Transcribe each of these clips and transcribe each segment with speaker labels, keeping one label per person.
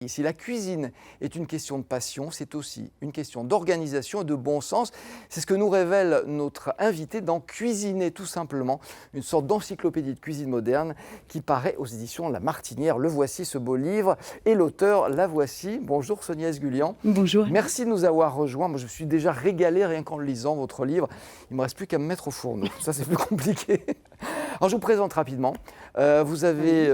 Speaker 1: Si la cuisine est une question de passion, c'est aussi une question d'organisation et de bon sens. C'est ce que nous révèle notre invité dans Cuisiner tout simplement, une sorte d'encyclopédie de cuisine moderne qui paraît aux éditions La Martinière. Le voici, ce beau livre, et l'auteur, la voici. Bonjour Sonia Esgulian.
Speaker 2: Bonjour.
Speaker 1: Merci de nous avoir rejoints. Moi, je suis déjà régalé rien qu'en lisant votre livre. Il ne me reste plus qu'à me mettre au fourneau. Ça, c'est plus compliqué. Alors, je vous présente rapidement. Vous avez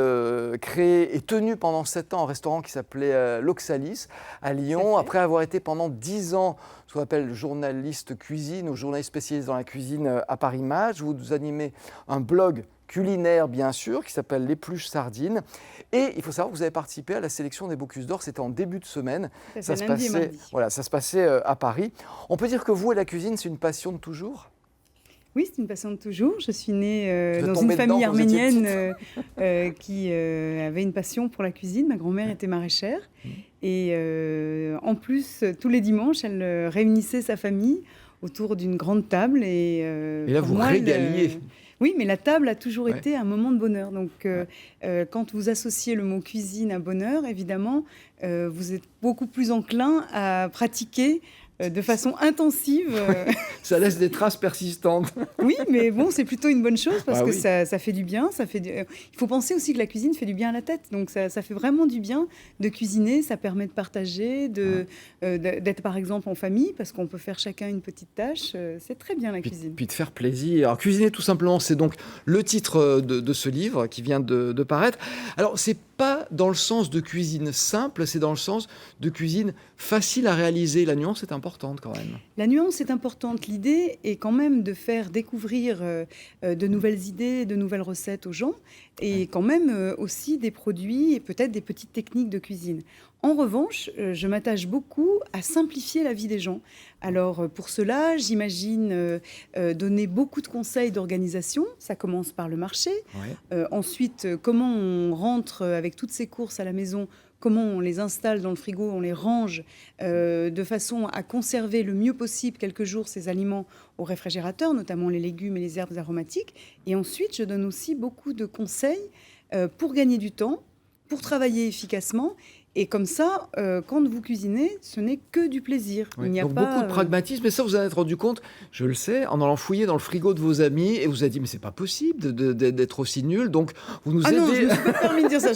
Speaker 1: créé et tenu pendant 7 ans un restaurant qui s'appelait l'Oxalis à Lyon. Après avoir été pendant 10 ans ce qu'on appelle journaliste cuisine ou journaliste spécialisé dans la cuisine à Paris Match, vous animez un blog culinaire, bien sûr, qui s'appelle L'Épluche Sardine. Et il faut savoir que vous avez participé à la sélection des Bocuse d'Or. C'était en début de semaine. Ça se passait à Paris. On peut dire que vous et la cuisine, c'est une passion de toujours ?
Speaker 2: Oui, c'est une passion de toujours. Je suis née dans une famille arménienne qui avait une passion pour la cuisine. Ma grand-mère était maraîchère. Et en plus, tous les dimanches, elle réunissait sa famille autour d'une grande table. Et
Speaker 1: là, vous régaliez.
Speaker 2: Oui, mais la table a toujours été un moment de bonheur. Donc, quand vous associez le mot cuisine à bonheur, évidemment, vous êtes beaucoup plus enclin à pratiquer de façon intensive.
Speaker 1: Ça laisse des traces persistantes.
Speaker 2: Oui, mais bon, c'est plutôt une bonne chose parce que ça fait du bien. Il faut penser aussi que la cuisine fait du bien à la tête. Donc, ça fait vraiment du bien de cuisiner. Ça permet de partager, d'être par exemple en famille parce qu'on peut faire chacun une petite tâche. C'est très bien la cuisine.
Speaker 1: Puis de faire plaisir. Alors, Cuisiner tout simplement, c'est donc le titre de ce livre qui vient de paraître. Alors, c'est pas dans le sens de cuisine simple, c'est dans le sens de cuisine facile à réaliser. La nuance est importante quand même.
Speaker 2: La nuance est importante. L'idée est quand même de faire découvrir de nouvelles idées, de nouvelles recettes aux gens et quand même aussi des produits et peut-être des petites techniques de cuisine. En revanche, je m'attache beaucoup à simplifier la vie des gens. Alors pour cela, j'imagine donner beaucoup de conseils d'organisation. Ça commence par le marché. Ensuite, comment on rentre avec toutes ces courses à la maison, comment on les installe dans le frigo, on les range de façon à conserver le mieux possible quelques jours ces aliments au réfrigérateur, notamment les légumes et les herbes aromatiques. Et ensuite, je donne aussi beaucoup de conseils pour gagner du temps, pour travailler efficacement. Et comme ça, quand vous cuisinez, ce n'est que du plaisir.
Speaker 1: Il n'y a pas beaucoup de pragmatisme. Et ça, vous en êtes rendu compte, je le sais, en allant fouiller dans le frigo de vos amis. Et vous avez dit, mais c'est pas possible d'être aussi nul. Donc, vous nous aidez.
Speaker 2: Non, je ne me suis pas permis de dire ça.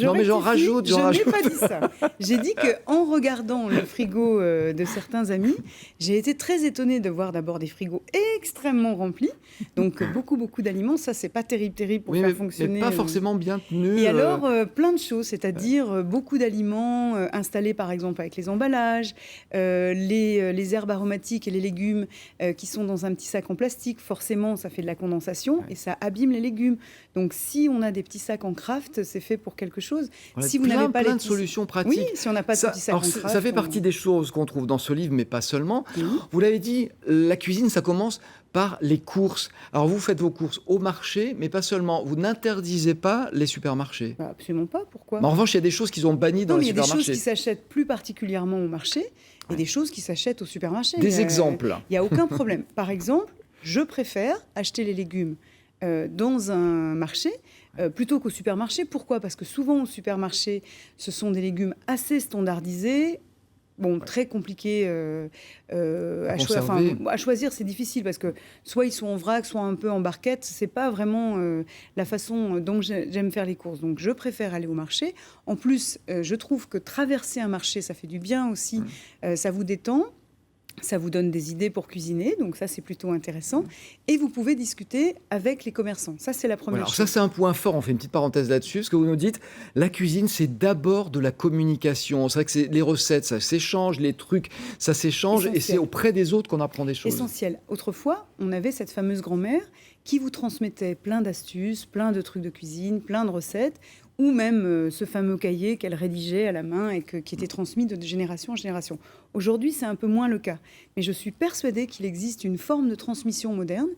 Speaker 1: Non, mais j'en rajoute.
Speaker 2: Je n'ai pas dit ça. J'ai dit qu'en regardant le frigo de certains amis, j'ai été très étonnée de voir d'abord des frigos extrêmement remplis. Donc, beaucoup d'aliments. Ça, c'est pas terrible pour faire fonctionner.
Speaker 1: Mais pas forcément bien tenu.
Speaker 2: Et alors, plein de choses, c'est-à-dire beaucoup d'aliments installés par exemple avec les emballages, les herbes aromatiques et les légumes qui sont dans un petit sac en plastique. Forcément, ça fait de la condensation et ça abîme les légumes. Donc, si on a des petits sacs en craft, c'est fait pour quelque chose. Si vous n'avez pas
Speaker 1: plein de solutions pratiques.
Speaker 2: Oui, si on n'a pas de petits sacs en craft.
Speaker 1: Ça fait partie des choses qu'on trouve dans ce livre, mais pas seulement. Vous l'avez dit, la cuisine, ça commence par les courses. Alors, vous faites vos courses au marché, mais pas seulement. Vous n'interdisez pas les supermarchés.
Speaker 2: Absolument pas. Pourquoi ?
Speaker 1: En revanche, il y a des choses qui sont bannies dans les supermarchés.
Speaker 2: Il y a des choses qui s'achètent plus particulièrement au marché et des choses qui s'achètent au supermarché.
Speaker 1: Des exemples.
Speaker 2: Il n'y a aucun problème. Par exemple, je préfère acheter les légumes dans un marché plutôt qu'au supermarché. Pourquoi ? Parce que souvent, au supermarché, ce sont des légumes assez standardisés. Très compliqué à choisir, c'est difficile parce que soit ils sont en vrac, soit un peu en barquette. C'est pas vraiment la façon dont j'aime faire les courses. Donc, je préfère aller au marché. En plus, je trouve que traverser un marché, ça fait du bien aussi. Ça vous détend. Ça vous donne des idées pour cuisiner, donc ça c'est plutôt intéressant. Et vous pouvez discuter avec les commerçants. Ça c'est la première chose.
Speaker 1: Ça c'est un point fort, on fait une petite parenthèse là-dessus, parce que vous nous dites, la cuisine c'est d'abord de la communication. C'est vrai que les recettes ça s'échange, les trucs ça s'échange, et c'est auprès des autres qu'on apprend des choses.
Speaker 2: Essentiel. Autrefois, on avait cette fameuse grand-mère qui vous transmettait plein d'astuces, plein de trucs de cuisine, plein de recettes, ou même ce fameux cahier qu'elle rédigeait à la main et qui était transmis de génération en génération. Aujourd'hui, c'est un peu moins le cas. Mais je suis persuadée qu'il existe une forme de transmission moderne.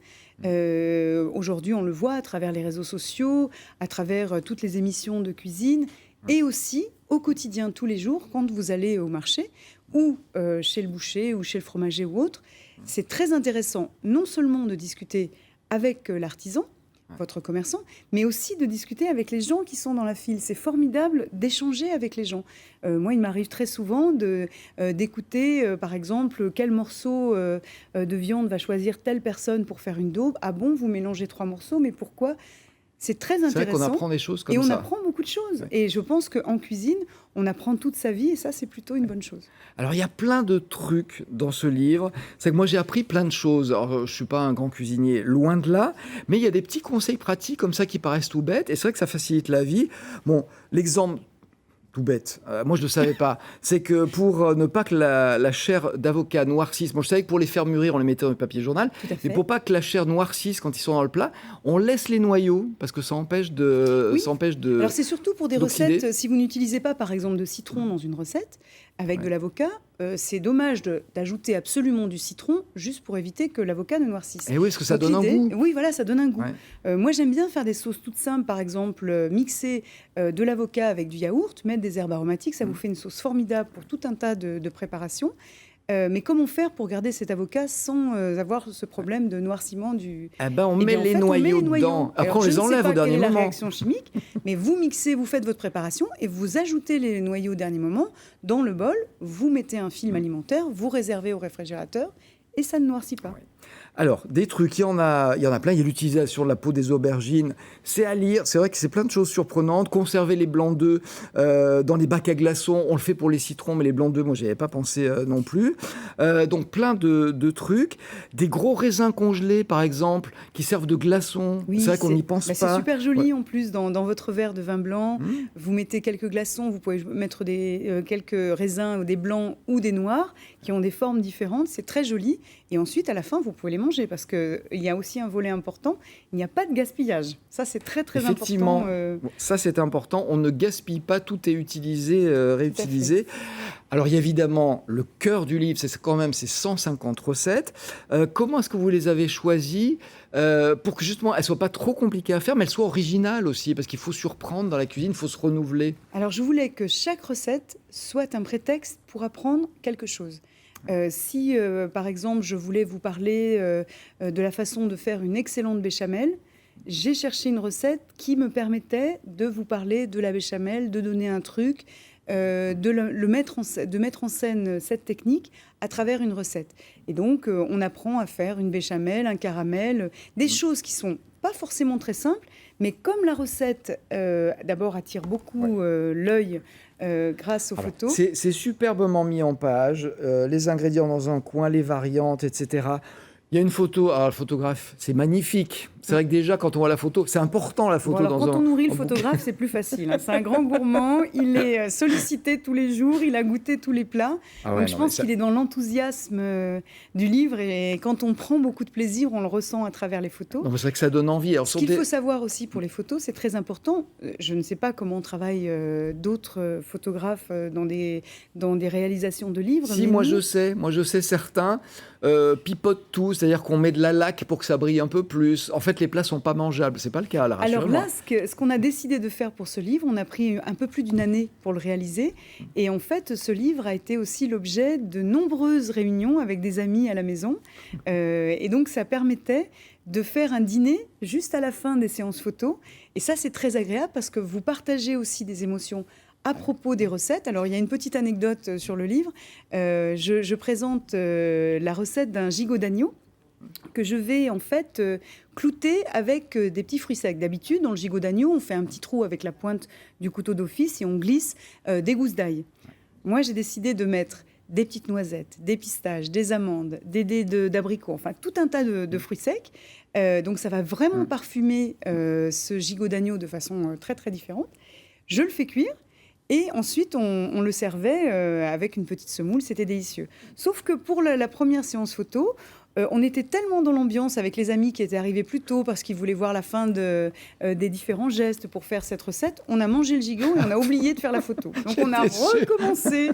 Speaker 2: Aujourd'hui, on le voit à travers les réseaux sociaux, à travers toutes les émissions de cuisine, et aussi au quotidien, tous les jours, quand vous allez au marché, ou chez le boucher, ou chez le fromager ou autre. C'est très intéressant, non seulement de discuter avec l'artisan, votre commerçant, mais aussi de discuter avec les gens qui sont dans la file. C'est formidable d'échanger avec les gens. Moi, il m'arrive très souvent d'écouter, par exemple, quel morceau de viande va choisir telle personne pour faire une daube. Ah bon, vous mélangez 3 morceaux, mais pourquoi ? C'est très intéressant.
Speaker 1: C'est vrai qu'on apprend des choses comme
Speaker 2: ça. Et on
Speaker 1: ça.
Speaker 2: apprend beaucoup de choses. Ouais. Et je pense qu'en cuisine, on apprend toute sa vie et ça, c'est plutôt une bonne chose.
Speaker 1: Alors, il y a plein de trucs dans ce livre. C'est que moi, j'ai appris plein de choses. Alors, je ne suis pas un grand cuisinier, loin de là. Mais il y a des petits conseils pratiques comme ça qui paraissent tout bêtes. Et c'est vrai que ça facilite la vie. Bon, l'exemple... tout bête. Moi, je ne le savais pas. C'est que pour ne pas que la chair d'avocat noircisse, moi, je savais que pour les faire mûrir, on les mettait dans le papier journal, mais pour pas que la chair noircisse quand ils sont dans le plat, on laisse les noyaux parce que ça empêche de...
Speaker 2: Oui.
Speaker 1: Ça empêche de
Speaker 2: Alors, c'est surtout pour des recettes, si vous n'utilisez pas, par exemple, de citron dans une recette, avec de l'avocat, c'est dommage d'ajouter absolument du citron juste pour éviter que l'avocat ne noircisse.
Speaker 1: Et oui, parce que ça donne un goût.
Speaker 2: Oui, voilà, ça donne un goût. Moi, j'aime bien faire des sauces toutes simples, par exemple, mixer de l'avocat avec du yaourt, mettre des herbes aromatiques, ça vous fait une sauce formidable pour tout un tas de préparations. Mais comment faire pour garder cet avocat sans avoir ce problème de noircissement du...
Speaker 1: on met les noyaux dedans. Après, on les enlève au dernier moment. Je ne sais pas quelle est la
Speaker 2: réaction chimique, mais vous mixez, vous faites votre préparation et vous ajoutez les noyaux au dernier moment dans le bol. Vous mettez un film alimentaire, vous réservez au réfrigérateur et ça ne noircit pas.
Speaker 1: Alors, des trucs, il y en a plein. Il y a l'utilisation de la peau des aubergines. C'est à lire. C'est vrai que c'est plein de choses surprenantes. Conserver les blancs d'œufs dans les bacs à glaçons. On le fait pour les citrons, mais les blancs d'œufs, moi, je n'y avais pas pensé non plus. Donc, plein de trucs. Des gros raisins congelés, par exemple, qui servent de glaçons. Oui, c'est vrai qu'on n'y pense pas.
Speaker 2: C'est super joli, en plus, dans votre verre de vin blanc. Vous mettez quelques glaçons. Vous pouvez mettre quelques raisins, des blancs ou des noirs, qui ont des formes différentes. C'est très joli. Et ensuite, à la fin, vous pouvez les manger parce qu'il y a aussi un volet important. Il n'y a pas de gaspillage. Ça, c'est très, très
Speaker 1: Effectivement,
Speaker 2: important.
Speaker 1: Ça, c'est important. On ne gaspille pas. Tout est utilisé, réutilisé. Alors, il y a évidemment le cœur du livre. C'est quand même ces 150 recettes. Comment est-ce que vous les avez choisies pour que, justement, elles ne soient pas trop compliquées à faire, mais elles soient originales aussi? Parce qu'il faut surprendre dans la cuisine, il faut se renouveler.
Speaker 2: Alors, je voulais que chaque recette soit un prétexte pour apprendre quelque chose. Si, par exemple, je voulais vous parler de la façon de faire une excellente béchamel, j'ai cherché une recette qui me permettait de vous parler de la béchamel, de donner un truc, de mettre en scène cette technique à travers une recette. Et donc, on apprend à faire une béchamel, un caramel, des choses qui sont pas forcément très simples, mais comme la recette, d'abord, attire beaucoup l'œil grâce aux photos.
Speaker 1: C'est superbement mis en page, les ingrédients dans un coin, les variantes, etc. Il y a une photo, alors le photographe, c'est magnifique. C'est vrai que déjà, quand on voit la photo, c'est important la photo.
Speaker 2: Quand on nourrit le photographe, c'est plus facile. C'est un grand gourmand, il est sollicité tous les jours, il a goûté tous les plats. Donc je pense qu'il est dans l'enthousiasme du livre et quand on prend beaucoup de plaisir, on le ressent à travers les photos.
Speaker 1: C'est vrai que ça donne envie. Alors,
Speaker 2: ce qu'il faut savoir aussi pour les photos, c'est très important. Je ne sais pas comment travaillent d'autres photographes dans des réalisations de livres.
Speaker 1: Si, moi je sais certains pipotent tout, c'est-à-dire qu'on met de la laque pour que ça brille un peu plus. En fait, les plats sont pas mangeables. C'est pas le cas, là, rassure-moi.
Speaker 2: Alors là, ce qu'on a décidé de faire pour ce livre, on a pris un peu plus d'une année pour le réaliser. Et en fait, ce livre a été aussi l'objet de nombreuses réunions avec des amis à la maison. Et donc, ça permettait de faire un dîner juste à la fin des séances photos. Et ça, c'est très agréable parce que vous partagez aussi des émotions à propos des recettes. Alors, il y a une petite anecdote sur le livre. Je présente la recette d'un gigot d'agneau que je vais en fait clouter avec des petits fruits secs. D'habitude, dans le gigot d'agneau, on fait un petit trou avec la pointe du couteau d'office et on glisse des gousses d'ail. Moi, j'ai décidé de mettre des petites noisettes, des pistaches, des amandes, des dés d'abricots, enfin tout un tas de fruits secs. Donc ça va vraiment parfumer ce gigot d'agneau de façon très très différente. Je le fais cuire. Et ensuite, on le servait avec une petite semoule, c'était délicieux. Sauf que pour la première séance photo, on était tellement dans l'ambiance avec les amis qui étaient arrivés plus tôt parce qu'ils voulaient voir la fin des différents gestes pour faire cette recette. On a mangé le gigot et on a oublié de faire la photo. Donc on a recommencé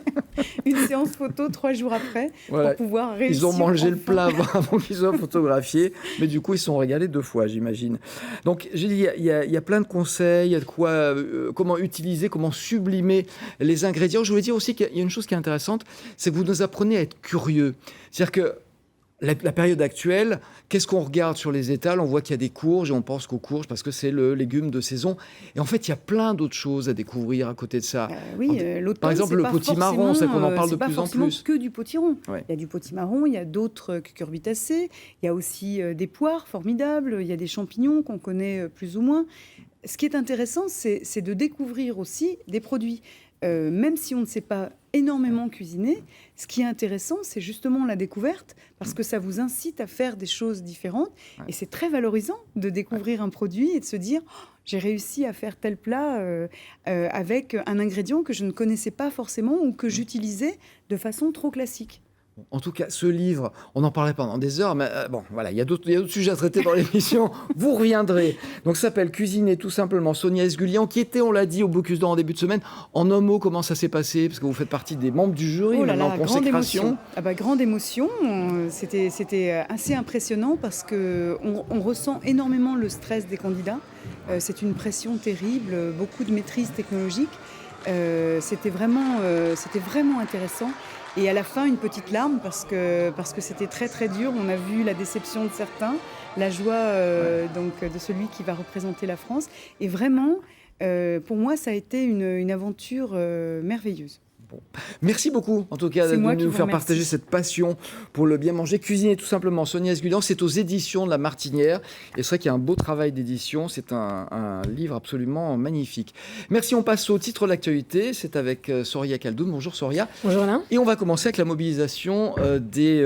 Speaker 2: une séance photo 3 jours après pour pouvoir réussir.
Speaker 1: Ils ont mangé le plat avant qu'ils soient photographiés, mais du coup ils se sont régalés 2 fois, j'imagine. Donc j'ai dit, il y a plein de conseils, il y a de quoi, comment utiliser, comment sublimer les ingrédients. Je voulais dire aussi qu'il y a une chose qui est intéressante, c'est que vous nous apprenez à être curieux. C'est-à-dire que la période actuelle, qu'est-ce qu'on regarde sur les étals? On voit qu'il y a des courges et on pense qu'aux courges parce que c'est le légume de saison. Et en fait, il y a plein d'autres choses à découvrir à côté de ça.
Speaker 2: Oui, l'automne,
Speaker 1: par exemple, le potimarron, c'est qu'on en parle de plus en plus.
Speaker 2: Que du potiron.
Speaker 1: Ouais.
Speaker 2: Il y a du potimarron, il y a d'autres cucurbitacées, il y a aussi des poires formidables, il y a des champignons qu'on connaît plus ou moins. Ce qui est intéressant, c'est de découvrir aussi des produits. Même si on ne sait pas énormément cuisiner, ce qui est intéressant, c'est justement la découverte, parce que ça vous incite à faire des choses différentes. Et c'est très valorisant de découvrir un produit et de se dire oh, j'ai réussi à faire tel plat avec un ingrédient que je ne connaissais pas forcément ou que j'utilisais de façon trop classique.
Speaker 1: En tout cas, ce livre, on en parlerait pendant des heures, mais bon, voilà, il y a d'autres sujets à traiter dans l'émission. Vous reviendrez. Donc, ça s'appelle Cuisiner tout simplement. Sonia Esgulian, qui était, on l'a dit, au Bocuse d'Or en début de semaine. En un mot, comment ça s'est passé? Parce que vous faites partie des membres du jury,
Speaker 2: oh là
Speaker 1: maintenant
Speaker 2: là,
Speaker 1: en consécration.
Speaker 2: Grande émotion. C'était assez impressionnant parce qu'on ressent énormément le stress des candidats. C'est une pression terrible, beaucoup de maîtrise technologique. C'était vraiment intéressant. Et à la fin, une petite larme parce que c'était très très dur. On a vu la déception de certains, la joie donc, de celui qui va représenter la France. Et vraiment, pour moi, ça a été une aventure merveilleuse.
Speaker 1: Bon. Merci beaucoup, en tout cas, de nous faire partager cette passion pour le bien manger. Cuisiner tout simplement. Sonia Esgulian, c'est aux éditions de La Martinière. Et c'est vrai qu'il y a un beau travail d'édition. C'est un livre absolument magnifique. Merci, on passe au titre de l'actualité. C'est avec Soria Khaldoun. Bonjour Soria.
Speaker 3: Bonjour Alain.
Speaker 1: Et on va commencer avec la mobilisation des